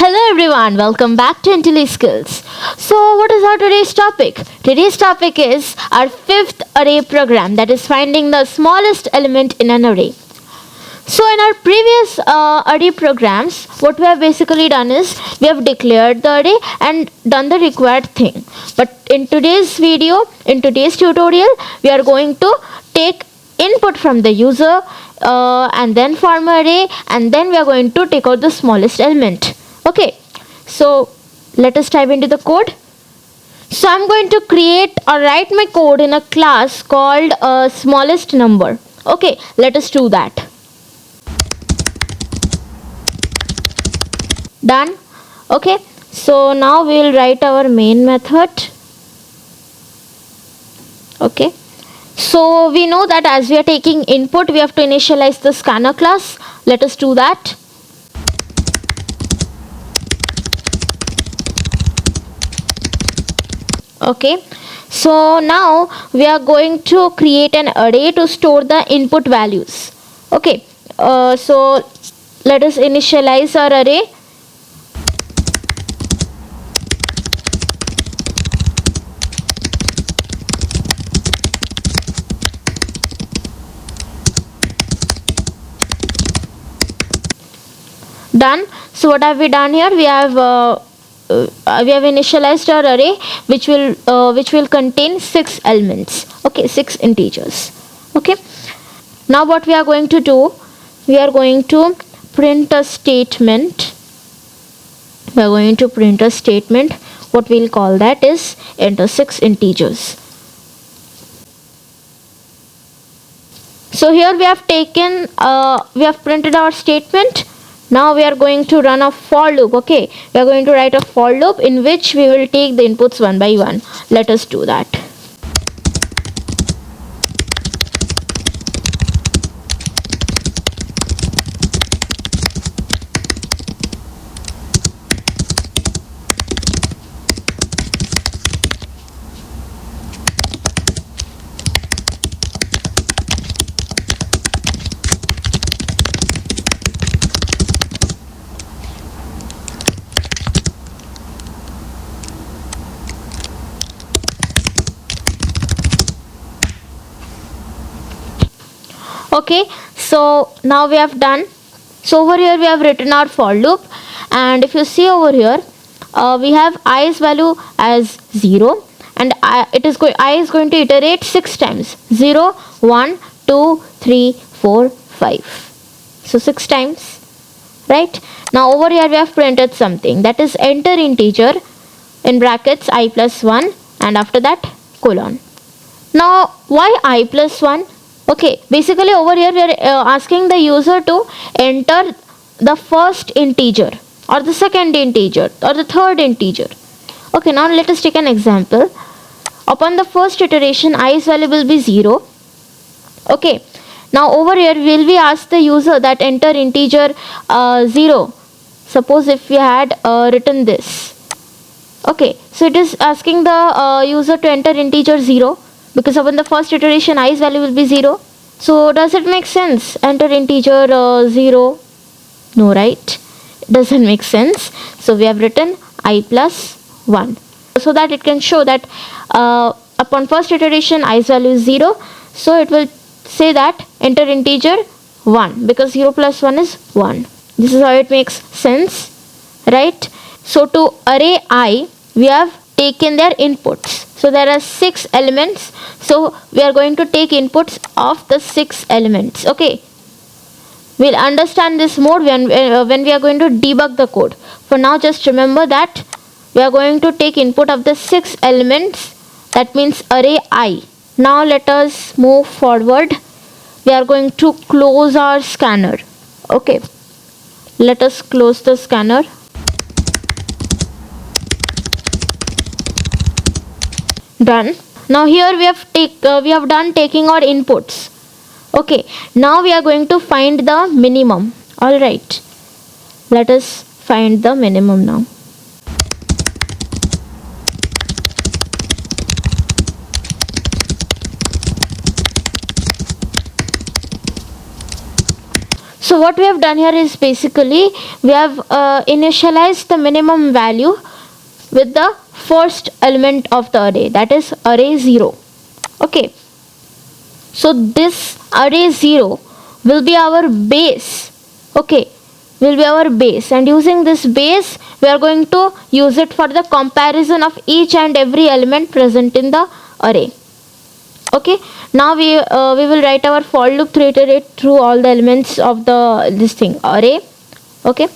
Hello everyone, welcome back to IntelliSkills. So what is our today's topic? Today's topic is our fifth array program, that is finding the smallest element in an array. So in our previous array programs, what we have basically done is we have declared the array and done the required thing. But in today's video, in today's tutorial, we are going to take input from the user and then form an array, and then we are going to take out the smallest element. Okay, so let us dive into the code. So I'm going to create or write my code in a class called smallest number. Okay, let us do that. Done. Okay, so now we will write our main method. Okay, so we know that as we are taking input, we have to initialize the scanner class. Let us do that. Okay, so now we are going to create an array to store the input values. Okay, so let us initialize our array. Done. So what have we done here? We have initialized our array, which will contain 6 elements. Okay, 6 integers. Okay, now what we are going to do, we are going to print a statement. We are going to print a statement. What we'll call that is enter 6 integers. So here we have taken we have printed our statement. Now we are going to run a for loop. Okay, we are going to write a for loop in which we will take the inputs one by one. Let us do that. Okay, so now we have done. So over here we have written our for loop, and if you see over here, we have i's value as 0, and I is going to iterate 6 times. 0, 1, 2, 3, 4, 5. So 6 times, right? Now over here we have printed something, that is enter integer in brackets I plus 1, and after that colon. Now why I plus 1? Okay, basically over here we are asking the user to enter the first integer or the second integer or the third integer. Okay, now let us take an example. Upon the first iteration, i's value will be 0. Okay, now over here will we ask the user that enter integer 0. Suppose if we had written this. Okay, so it is asking the user to enter integer 0. Because upon the first iteration, i's value will be 0. So does it make sense? Enter integer 0. No, right? Doesn't make sense. So we have written I plus 1. So that it can show that upon first iteration, i's value is 0. So it will say that enter integer 1. Because 0 plus 1 is 1. This is how it makes sense. Right? So to array I, we have taken their inputs. So there are 6 elements. So we are going to take inputs of the 6 elements. Okay. We'll understand this more when we are going to debug the code. For now, just remember that we are going to take input of the 6 elements. That means array I. Now let us move forward. We are going to close our scanner. Okay. Let us close the scanner. Done. Now here we have done taking our inputs. Okay, now we are going to find the minimum. All right, let us find the minimum now. So what we have done here is basically we have initialized the minimum value with the first element of the array, that is array 0. Okay, so this array 0 will be our base. Okay, will be our base, and using this base we are going to use it for the comparison of each and every element present in the array. Okay, now we will write our for loop to iterate through all the elements of this thing array. Okay,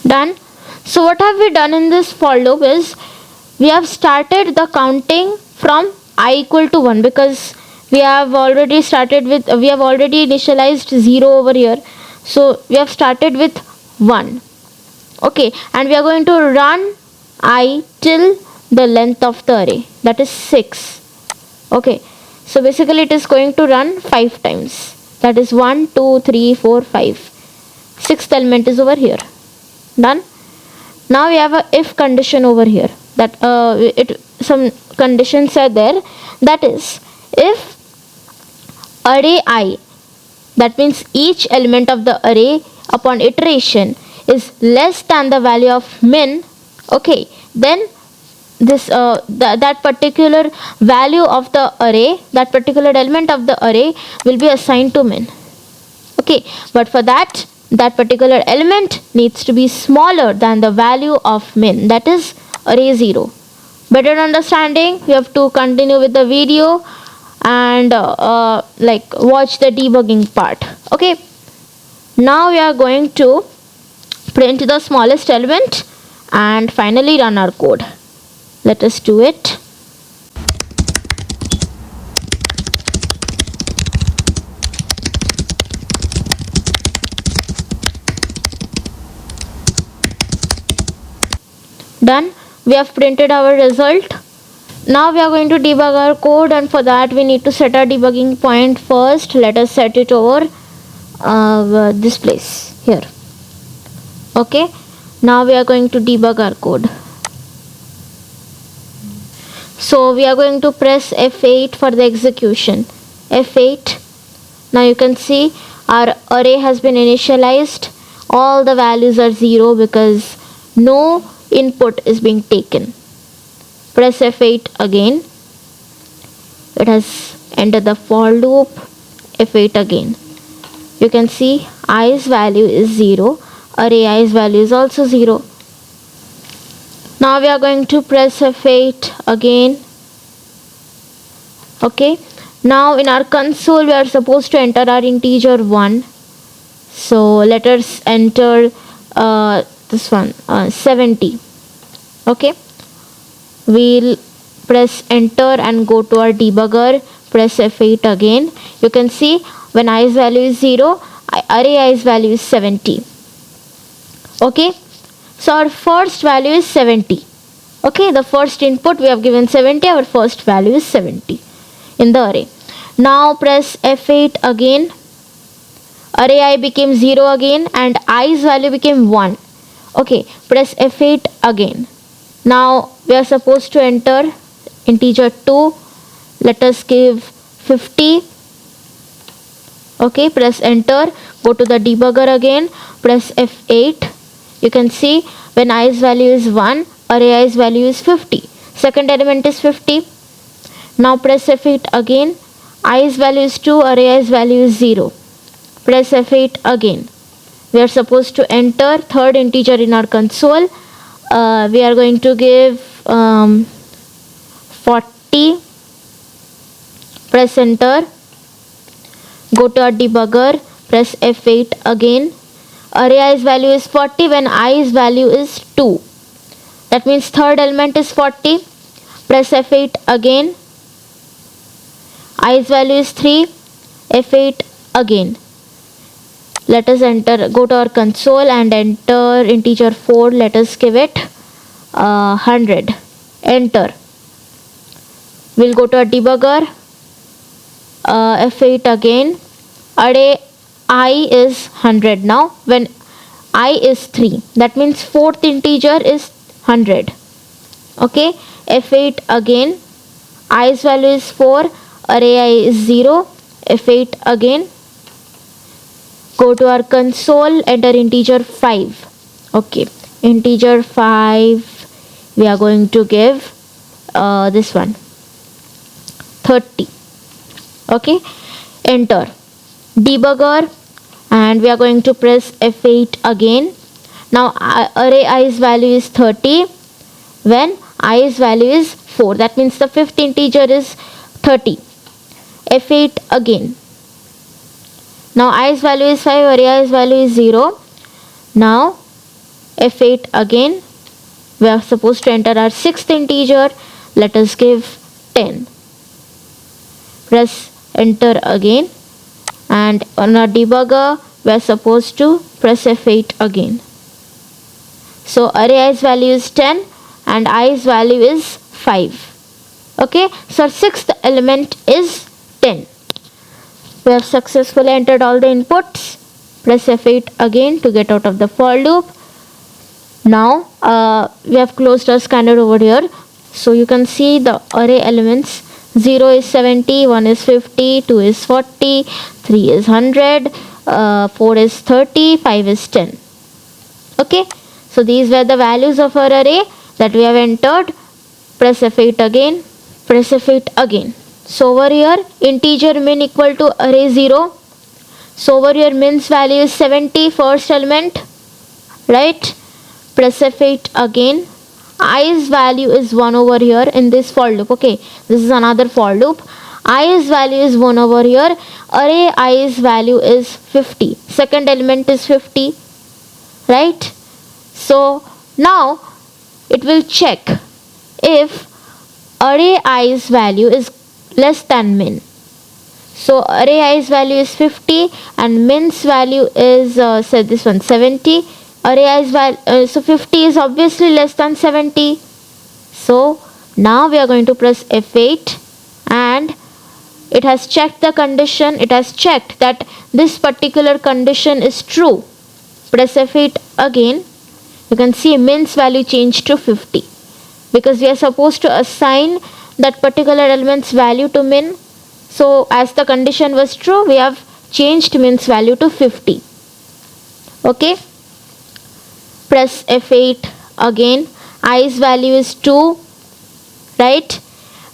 done. So what have we done in this for loop is we have started the counting from I equal to 1, because we have already initialized 0 over here, so we have started with 1. Okay, and we are going to run I till the length of the array, that is 6. Okay, so basically it is going to run 5 times, that is 1 2 3 4 5. Sixth element is over here. Done. Now we have a if condition over here, that some conditions are there, that is if array I, that means each element of the array upon iteration is less than the value of min. Okay, then this that particular value of the array, that particular element of the array will be assigned to min. Okay, but for that particular element needs to be smaller than the value of min, that is array 0. Better understanding, you have to continue with the video and watch the debugging part. Okay, now we are going to print the smallest element and finally run our code. Let us do it. Done. We have printed our result. Now we are going to debug our code, and for that we need to set our debugging point first. Let us set it over this place here. Okay, now we are going to debug our code. So we are going to press F8 for the execution. F8. Now you can see our array has been initialized. All the values are 0 because no input is being taken. Press F8 again. It has entered the for loop. F8 again. You can see i's value is 0. Array i's value is also 0. Now we are going to press F8 again. Okay. Now in our console we are supposed to enter our integer 1. So let us enter this one 70. Okay, we'll press enter and go to our debugger. Press F8 again. You can see when i's value is 0, array i's value is 70. Okay, so our first value is 70. Okay, the first input we have given 70, our first value is 70 in the array. Now press F8 again. Array I became 0 again and i's value became 1. Okay, press F8 again. Now we are supposed to enter integer 2. Let us give 50. Okay, press enter. Go to the debugger again. Press F8. You can see when i's value is 1, array i's value is 50. Second element is 50. Now press F8 again. I's value is 2, array i's value is 0. Press F8 again. We are supposed to enter third integer in our console. We are going to give 40. Press enter. Go to our debugger. Press F8 again. Array i's value is 40 when i's value is 2. That means third element is 40. Press F8 again. I's value is 3. F8 again. Let us enter, go to our console and enter integer 4. Let us give it 100. Enter. We'll go to a debugger, F8 again. Array I is 100 now. When I is 3, that means fourth integer is 100. Okay, F8 again. I's value is 4, array I is 0. F8 again. Go to our console, enter integer 5. Okay, integer 5, we are going to give this one 30. Okay, enter. Debugger, and we are going to press F8 again. Now array I's value is 30 when I's value is 4, that means the fifth integer is 30. F8 again. Now I's value is 5, array I's value is 0. Now F8 again. We are supposed to enter our sixth integer. Let us give 10. Press enter again, and on our debugger we are supposed to press F8 again. So array I's value is 10 and I's value is 5. Okay, so our sixth element is 10. We have successfully entered all the inputs. Press F8 again to get out of the for loop. Now we have closed our scanner over here, so you can see the array elements. 0 is 70, 1 is 50, 2 is 40, 3 is 100, 4 is 30, 5 is 10. Okay, so these were the values of our array that we have entered. Press F8 again, press F8 again. So over here integer min equal to array 0. So over here min's value is 70, first element, right? Press F8 again. I's value is 1 over here in this for loop. Okay, this is another for loop. I's value is 1 over here. Array I's value is 50. Second element is 50, right? So now it will check if array I's value is less than min. So array I's value is 50 and min's value is say this one 70. Array I's value, so 50 is obviously less than 70. So now we are going to press F8 and it has checked the condition. It has checked that this particular condition is true. Press F8 again. You can see min's value changed to 50 because we are supposed to assign that particular element's value to min. So as the condition was true, we have changed min's value to 50. Okay. Press F8 again. I's value is 2, right?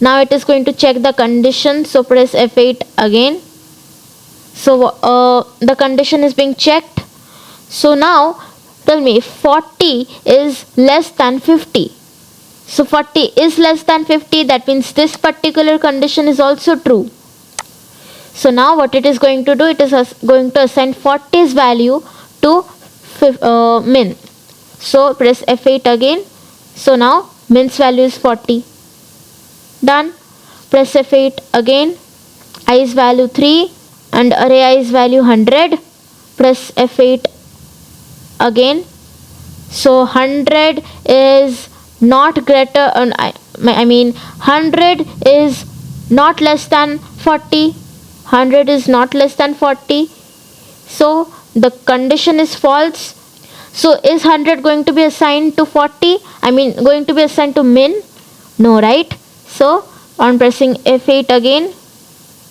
Now it is going to check the condition, so press F8 again. So the condition is being checked. So now tell me, 40 is less than 50. So 40 is less than 50, that means this particular condition is also true. So now what it is going to do, it is going to assign 40's value to min. So press F8 again. So now min's value is 40. Done. Press F8 again. I's value 3 and array I's value 100. Press F8 again. So 100 is not greater, I mean 100 is not less than 40. 100 is not less than 40. So the condition is false. So is 100 going to be assigned to 40? I mean going to be assigned to min? No, right? So on pressing F8 again,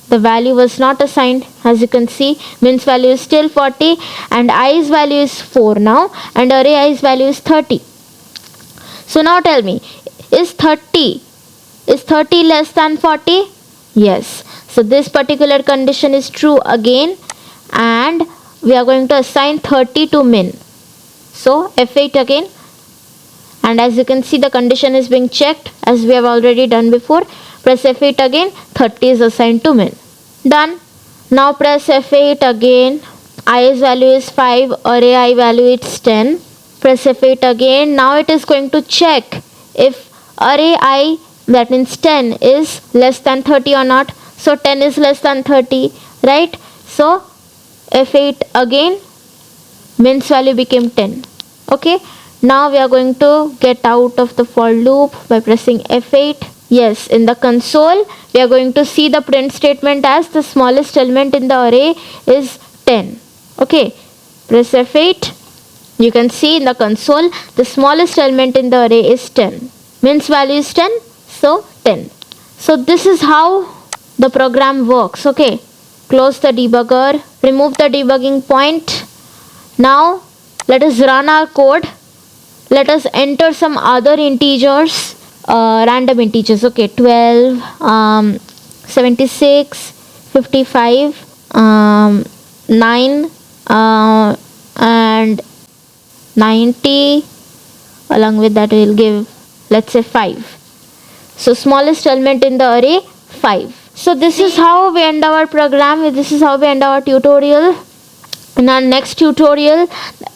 the value was not assigned. As you can see, min's value is still 40 and I's value is 4 now and array I's value is 30. So now tell me, is 30 less than 40? Yes. So this particular condition is true again and we are going to assign 30 to min. So F8 again, and as you can see the condition is being checked as we have already done before. Press F8 again, 30 is assigned to min. Done. Now press F8 again. I's value is 5, array I value is 10. Press F8 again. Now it is going to check if array I, that means 10, is less than 30 or not. So 10 is less than 30, right? So F8 again, min's value became 10. Okay, now we are going to get out of the for loop by pressing F8. Yes, in the console, we are going to see the print statement as the smallest element in the array is 10. Okay, press F8. You can see in the console, the smallest element in the array is 10. Means value is 10, so 10. So this is how the program works. Okay, close the debugger, remove the debugging point. Now let us run our code. Let us enter some other integers, random integers. Okay, 12, 76, 55, 9, and 90. Along with that, we will give, let's say, 5. So smallest element in the array, 5. So this is how we end our program. This is how we end our tutorial. In our next tutorial,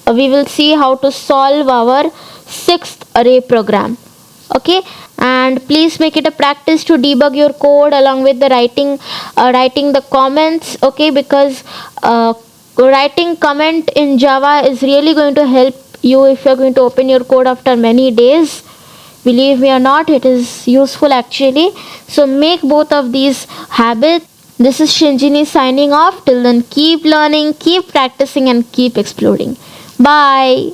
we will see how to solve our 6th array program. Okay, and please make it a practice to debug your code along with the writing the comments. Okay, because writing comment in Java is really going to help you if you're going to open your code after many days. Believe me or not, it is useful actually. So make both of these habits. This is Shinjini signing off. Till then, keep learning, keep practicing, and keep exploring. Bye.